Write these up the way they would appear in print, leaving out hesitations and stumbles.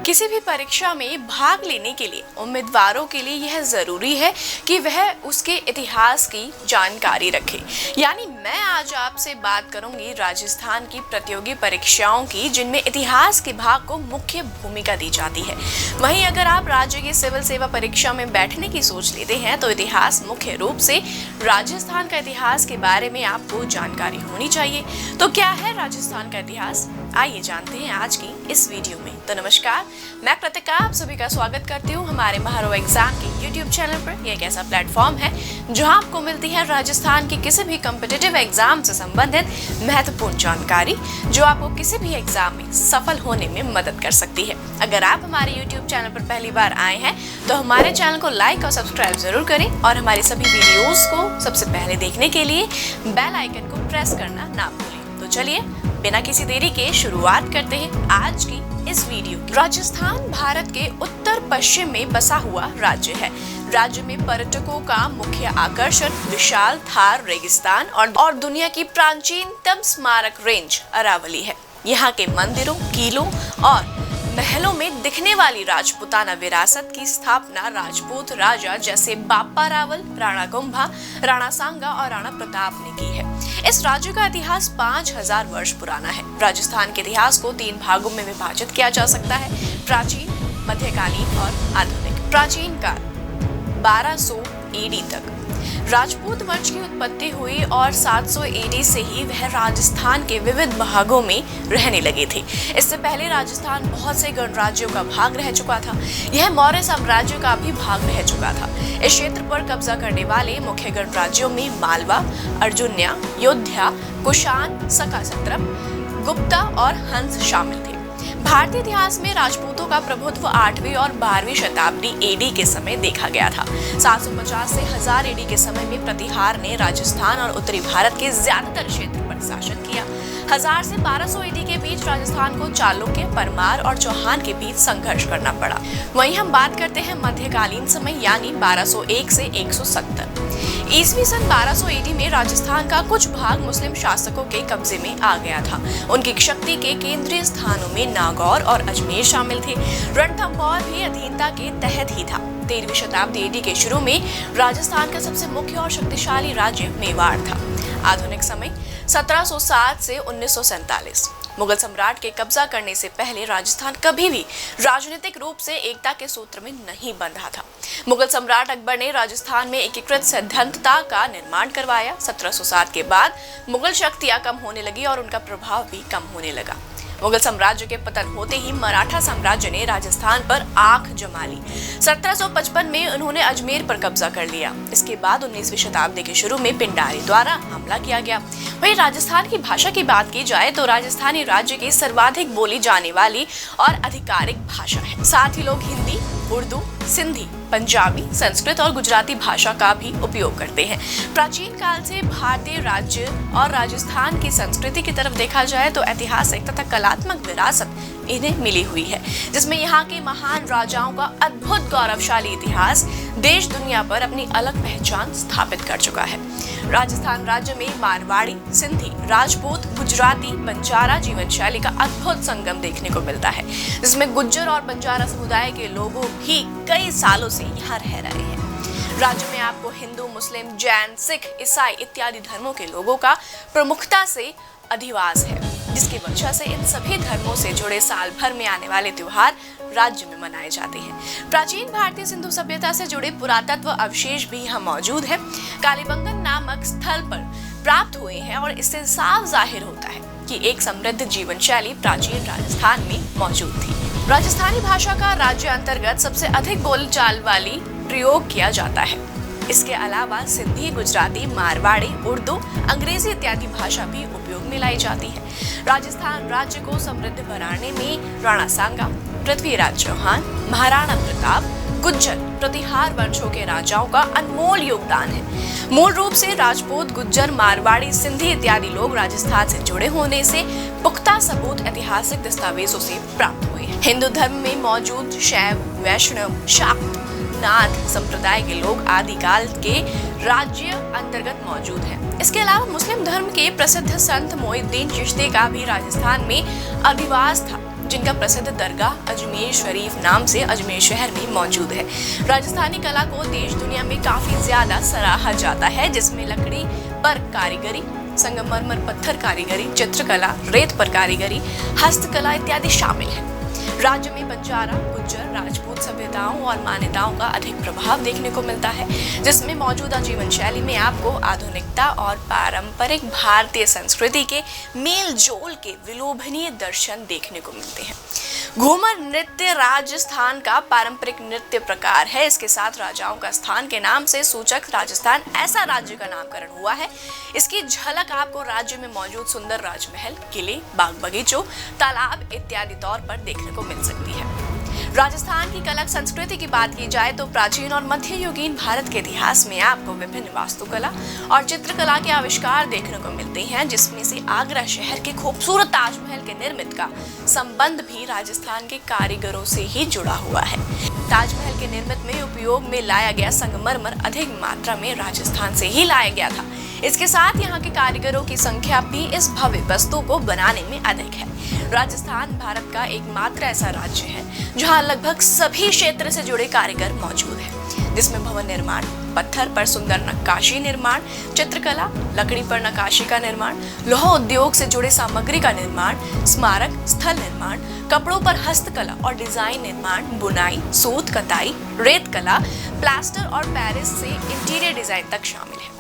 किसी भी परीक्षा में भाग लेने के लिए उम्मीदवारों के लिए यह जरूरी है कि वह उसके इतिहास की जानकारी रखे। यानी मैं आज आपसे बात करूंगी राजस्थान की प्रतियोगी परीक्षाओं की, जिनमें इतिहास के भाग को मुख्य भूमिका दी जाती है। वहीं अगर आप राज्य की सिविल सेवा परीक्षा में बैठने की सोच लेते हैं तो इतिहास मुख्य रूप से राजस्थान का इतिहास के बारे में आपको जानकारी होनी चाहिए। तो क्या है राजस्थान का इतिहास, आइए जानते हैं आज की इस वीडियो में। तो नमस्कार, मैं प्रतिका आप सभी का स्वागत करती हूँ हमारे महारो एग्जाम के YouTube चैनल पर। यह एक ऐसा प्लेटफॉर्म है जहाँ आपको मिलती है राजस्थान की किसी भी कॉम्पिटिटिव एग्जाम से संबंधित महत्वपूर्ण जानकारी, जो आपको किसी भी एग्जाम में सफल होने में मदद कर सकती है। अगर आप हमारे YouTube चैनल पर पहली बार आए हैं तो हमारे चैनल को लाइक और सब्सक्राइब जरूर करें और हमारी सभी वीडियोस को सबसे पहले देखने के लिए बेल आइकन को प्रेस करना ना भूलें। तो चलिए बिना किसी देरी के शुरुआत करते हैं आज की इस वीडियो की। राजस्थान भारत के उत्तर पश्चिम में बसा हुआ राज्य है। राज्य में पर्यटकों का मुख्य आकर्षण विशाल थार रेगिस्तान और दुनिया की प्राचीनतम स्मारक रेंज अरावली है। यहाँ के मंदिरों, किलों और महलों में दिखने वाली राजपूताना विरासत की स्थापना राजपूत राजा जैसे बापा रावल, राणा कुंभा, राणा सांगा और राणा प्रताप ने की है। इस राज्य का इतिहास 5000 वर्ष पुराना है। राजस्थान के इतिहास को 3 भागों में विभाजित किया जा सकता है: प्राचीन, मध्यकालीन और आधुनिक। प्राचीन काल 1200 ईडी तक राजपूत वंश की उत्पत्ति हुई और 700 ईडी से ही वह राजस्थान के विविध भागों में रहने लगे थे। इससे पहले राजस्थान बहुत से गणराज्यों का भाग रह चुका था। यह मौर्य साम्राज्य का भी भाग रह चुका था। इस क्षेत्र पर कब्जा करने वाले मुख्य गणराज्यों में मालवा, अर्जुन्या, योध्या, कुषाण, सका सत्रप, गुप्ता और हंस शामिल थे। भारतीय इतिहास में राजपूतों का प्रभुत्व 8वीं और 12वीं शताब्दी एडी के समय देखा गया था। 750 से 1000 एडी के समय में प्रतिहार ने राजस्थान और उत्तरी भारत के ज्यादातर क्षेत्र पर शासन किया। 1000 से 1200 एडी के बीच राजस्थान को चालुक्य, परमार और चौहान के बीच संघर्ष करना पड़ा। वहीं हम बात करते हैं मध्यकालीन समय यानी 1201 से 170 ईस्वी सन। 1200 ईडी में राजस्थान का कुछ भाग मुस्लिम शासकों के कब्जे में आ गया था। उनकी शक्ति के केंद्रीय स्थानों में नागौर और अजमेर शामिल थे। रणथंभौर भी अधीनता के तहत ही था। 13वीं शताब्दी ईडी के शुरू में राजस्थान का सबसे मुख्य और शक्तिशाली राज्य मेवाड़ था। आधुनिक समय 1707 से 1947। मुगल सम्राट के कब्जा करने से पहले राजस्थान कभी भी राजनीतिक रूप से एकता के सूत्र में नहीं बंधा था। मुगल सम्राट अकबर ने राजस्थान में एकीकृत सैद्धांतिकता का निर्माण करवाया। 1707 के बाद मुगल शक्तियां कम होने लगी और उनका प्रभाव भी कम होने लगा। मुगल साम्राज्य के पतन होते ही मराठा साम्राज्य ने राजस्थान पर आंख जमा ली। 1755 में उन्होंने अजमेर पर कब्जा कर लिया। इसके बाद 19वीं शताब्दी के शुरू में पिंडारी द्वारा हमला किया गया। वहीं राजस्थान की भाषा की बात की जाए तो राजस्थानी राज्य की सर्वाधिक बोली जाने वाली और आधिकारिक भाषा है। साथ ही लोग हिंदी, उर्दू, सिंधी, पंजाबी, संस्कृत और गुजराती भाषा का भी उपयोग करते हैं। प्राचीन काल से भारतीय राज्य और राजस्थान की संस्कृति की तरफ देखा जाए तो ऐतिहासिक तथा कलात्मक विरासत इन्हें मिली हुई है, जिसमें यहाँ के महान राजाओं का अद्भुत गौरवशाली इतिहास देश दुनिया पर अपनी अलग पहचान स्थापित कर चुका है। राजस्थान राज्य में मारवाड़ी, सिंधी, राजपूत, गुजराती, बंजारा जीवन शैली का अद्भुत संगम देखने को मिलता है, जिसमें गुज्जर और बंजारा समुदाय के लोगों भी कई सालों से यहाँ रह रहे हैं। राज्य में आपको हिंदू, मुस्लिम, जैन, सिख, ईसाई इत्यादि धर्मों के लोगों का प्रमुखता से अधिवास है, जिसकी वजह से इन सभी धर्मों से जुड़े साल भर में आने वाले त्योहार राज्य में मनाए जाते हैं। प्राचीन भारतीय सिंधु सभ्यता से जुड़े पुरातत्व अवशेष भी यहाँ मौजूद है। कालीबंगन नामक स्थल पर प्राप्त हुए हैं और इससे साफ जाहिर होता है कि एक समृद्ध जीवन शैली प्राचीन राजस्थान में मौजूद थी। राजस्थानी भाषा का राज्य अंतर्गत सबसे अधिक बोलचाल वाली प्रयोग किया जाता है। इसके अलावा सिंधी, गुजराती, मारवाड़ी, उर्दू, अंग्रेजी इत्यादि भाषा भी उपयोग में लाई जाती है। राजस्थान राज्य को समृद्ध बनाने में राणा सांगा, पृथ्वीराज चौहान, महाराणा प्रताप, गुज्जर, प्रतिहार वंशों के राजाओं का अनमोल योगदान है। मूल रूप से राजपूत, गुज्जर, मारवाड़ी, सिंधी इत्यादि लोग राजस्थान से जुड़े होने से पुख्ता सबूत ऐतिहासिक दस्तावेजों से प्राप्त हुए हैं। हिंदू धर्म में मौजूद शैव, वैष्णव, शाक्त, नाथ संप्रदाय के लोग आदिकाल के राज्य अंतर्गत मौजूद हैं। इसके अलावा मुस्लिम धर्म के प्रसिद्ध संत मोइनुद्दीन चिश्ती का भी राजस्थान में अधिवास था, जिनका प्रसिद्ध दरगाह अजमेर शरीफ नाम से अजमेर शहर में मौजूद है। राजस्थानी कला को देश दुनिया में काफी ज्यादा सराहा जाता है, जिसमें लकड़ी पर कारीगरी, संगमरमर पत्थर कारीगरी, चित्रकला, रेत पर कारीगरी, हस्तकला इत्यादि शामिल है। राज्य में बंजारा, गुज्जर, राजपूत सभ्यताओं और मान्यताओं का अधिक प्रभाव देखने को मिलता है, जिसमें मौजूदा जीवन शैली में आपको आधुनिकता और पारंपरिक भारतीय संस्कृति के मेल जोल के विलोभनीय दर्शन देखने को मिलते हैं। घूमर नृत्य राजस्थान का पारंपरिक नृत्य प्रकार है। इसके साथ राजाओं का स्थान के नाम से सूचक राजस्थान ऐसा राज्य का नामकरण हुआ है। इसकी झलक आपको राज्य में मौजूद सुंदर राजमहल, किले, बाग बगीचों, तालाब इत्यादि तौर पर देखने को मिल सकती है। राजस्थान की कला संस्कृति की बात की जाए तो प्राचीन और मध्ययुगीन भारत के इतिहास में आपको विभिन्न वास्तुकला और चित्रकला के आविष्कार देखने को मिलते हैं, जिसमें से आगरा शहर के खूबसूरत ताजमहल के निर्मित का संबंध भी राजस्थान के कारीगरों से ही जुड़ा हुआ है। ताजमहल के निर्मित में उपयोग में लाया गया संगमरमर अधिक मात्रा में राजस्थान से ही लाया गया था। इसके साथ यहाँ के कारीगरों की संख्या भी इस भव्य वस्तु को बनाने में अधिक है। राजस्थान भारत का एकमात्र ऐसा राज्य है जहाँ लगभग सभी क्षेत्र से जुड़े कारीगर मौजूद हैं, जिसमें भवन निर्माण, पत्थर पर सुंदर नक्काशी निर्माण, चित्रकला, लकड़ी पर नक्काशी का निर्माण, लौह उद्योग से जुड़े सामग्री का निर्माण, स्मारक स्थल निर्माण, कपड़ों पर हस्तकला और डिजाइन निर्माण, बुनाई, सूत कताई, रेत कला, प्लास्टर और पेरिस से इंटीरियर डिजाइन तक शामिल है।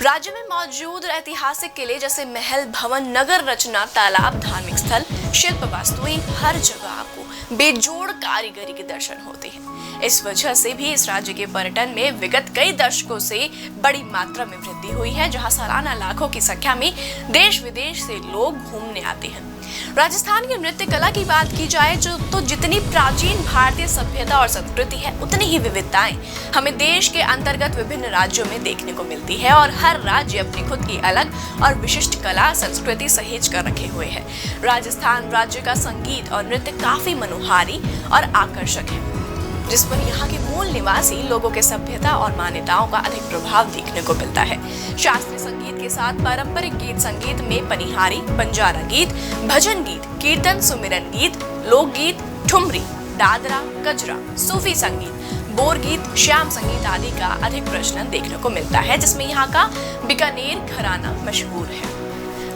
राज्य में मौजूद ऐतिहासिक किले जैसे महल, भवन, नगर रचना, तालाब, धार्मिक स्थल, शिल्प वास्तुएं, हर जगह आपको बेजोड़ कारीगरी के दर्शन होते हैं। इस वजह से भी इस राज्य के पर्यटन में विगत कई दशकों से बड़ी मात्रा में वृद्धि हुई है, जहां सालाना लाखों की संख्या में देश विदेश से लोग घूमने आते हैं। राजस्थान की नृत्य कला की बात की जाए तो जितनी प्राचीन भारतीय सभ्यता और संस्कृति है, उतनी ही विविधताएं हमें देश के अंतर्गत विभिन्न राज्यों में देखने को मिलती है और हर राज्य अपनी खुद की अलग और विशिष्ट कला संस्कृति सहेज कर रखे हुए है। राजस्थान राज्य का संगीत और नृत्य काफी मनोहारी और आकर्षक है, जिस पर यहाँ के मूल निवासी लोगों के सभ्यता और मान्यताओं का अधिक प्रभाव देखने को मिलता है। शास्त्रीय संगीत के साथ पारंपरिक गीत संगीत में पनिहारी, बंजारा गीत, भजन गीत, कीर्तन, सुमिरन गीत, लोकगीत, ठुमरी, दादरा, कजरा, सूफी संगीत, बोर गीत, श्याम संगीत आदि का अधिक प्रचलन देखने को मिलता है, जिसमें यहाँ का बीकानेर घराना मशहूर है।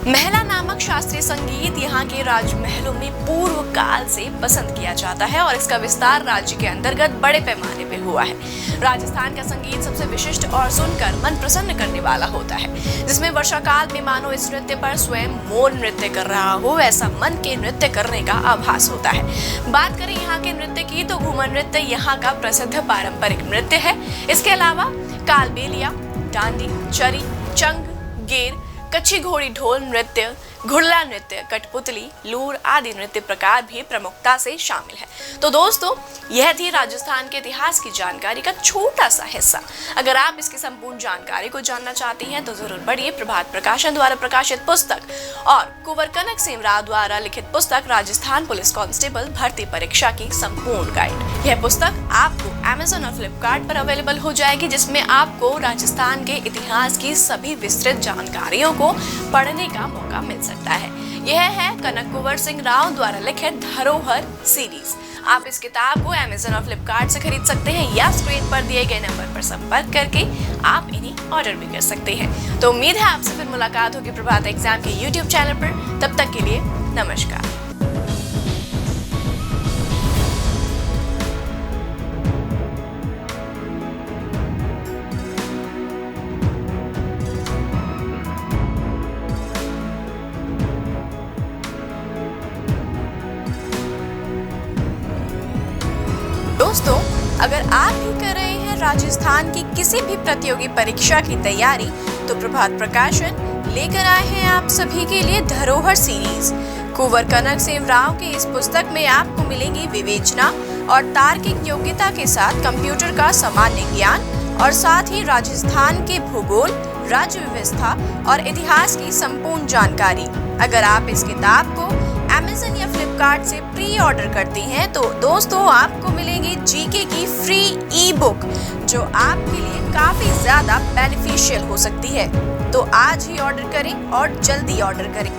महला नामक शास्त्रीय संगीत यहाँ के राजमहलों में पूर्व काल से पसंद किया जाता है और इसका विस्तार राज्य के अंतर्गत बड़े पैमाने पे हुआ है। राजस्थान का संगीत सबसे विशिष्ट और सुनकर मन प्रसन्न करने वाला होता है, जिसमें वर्षा काल में मानो इस नृत्य पर स्वयं मोर नृत्य कर रहा हो, ऐसा मन के नृत्य करने का आभास होता है। बात करें यहाँ के नृत्य की तो घूमर नृत्य यहाँ का प्रसिद्ध पारंपरिक नृत्य है। इसके अलावा कालबेलिया, डांडी, चरी, चंग, गेर, कच्ची घोड़ी ढोल नृत्य, घुड़ला नृत्य, कठपुतली, लूर आदि नृत्य प्रकार भी प्रमुखता से शामिल है। तो दोस्तों, यह थी राजस्थान के इतिहास की जानकारी का छोटा सा हिस्सा। अगर आप इसकी संपूर्ण जानकारी को जानना चाहती हैं तो जरूर पढ़िए प्रभात प्रकाशन द्वारा प्रकाशित पुस्तक और कुंवर कनक सिंह राव द्वारा लिखित पुस्तक राजस्थान पुलिस कांस्टेबल भर्ती परीक्षा की संपूर्ण गाइड। यह पुस्तक आपको Amazon और Flipkart पर अवेलेबल हो जाएगी, जिसमें आपको राजस्थान के इतिहास की सभी विस्तृत जानकारियों को पढ़ने का मौका मिल सकता है। यह है कनक कुंवर सिंह राव द्वारा लिखित धरोहर सीरीज। आप इस किताब को Amazon और Flipkart से खरीद सकते हैं या स्क्रीन पर दिए गए नंबर पर संपर्क करके आप इन्हें ऑर्डर भी कर सकते हैं। तो उम्मीद है आपसे फिर मुलाकात होगी प्रभात एग्जाम के YouTube चैनल पर। तब तक के लिए नमस्कार। दोस्तों, अगर आप भी कर रहे हैं राजस्थान की किसी भी प्रतियोगी परीक्षा की तैयारी, तो प्रभात प्रकाशन लेकर आए हैं आप सभी के लिए धरोहर सीरीज। कुंवर कनक सिंह राव की इस पुस्तक में आपको मिलेंगी विवेचना और तार्किक योग्यता के साथ कंप्यूटर का सामान्य ज्ञान और साथ ही राजस्थान के भूगोल, राज्य व्यवस्था और इतिहास की संपूर्ण जानकारी। अगर आप इस किताब को Amazon अमेज़न या फ्लिपकार्ट से प्री ऑर्डर करती हैं तो दोस्तों आपको मिलेगी जीके की फ्री ई बुक, जो आपके लिए काफ़ी ज़्यादा बेनिफिशियल हो सकती है। तो आज ही ऑर्डर करें और जल्दी ऑर्डर करें।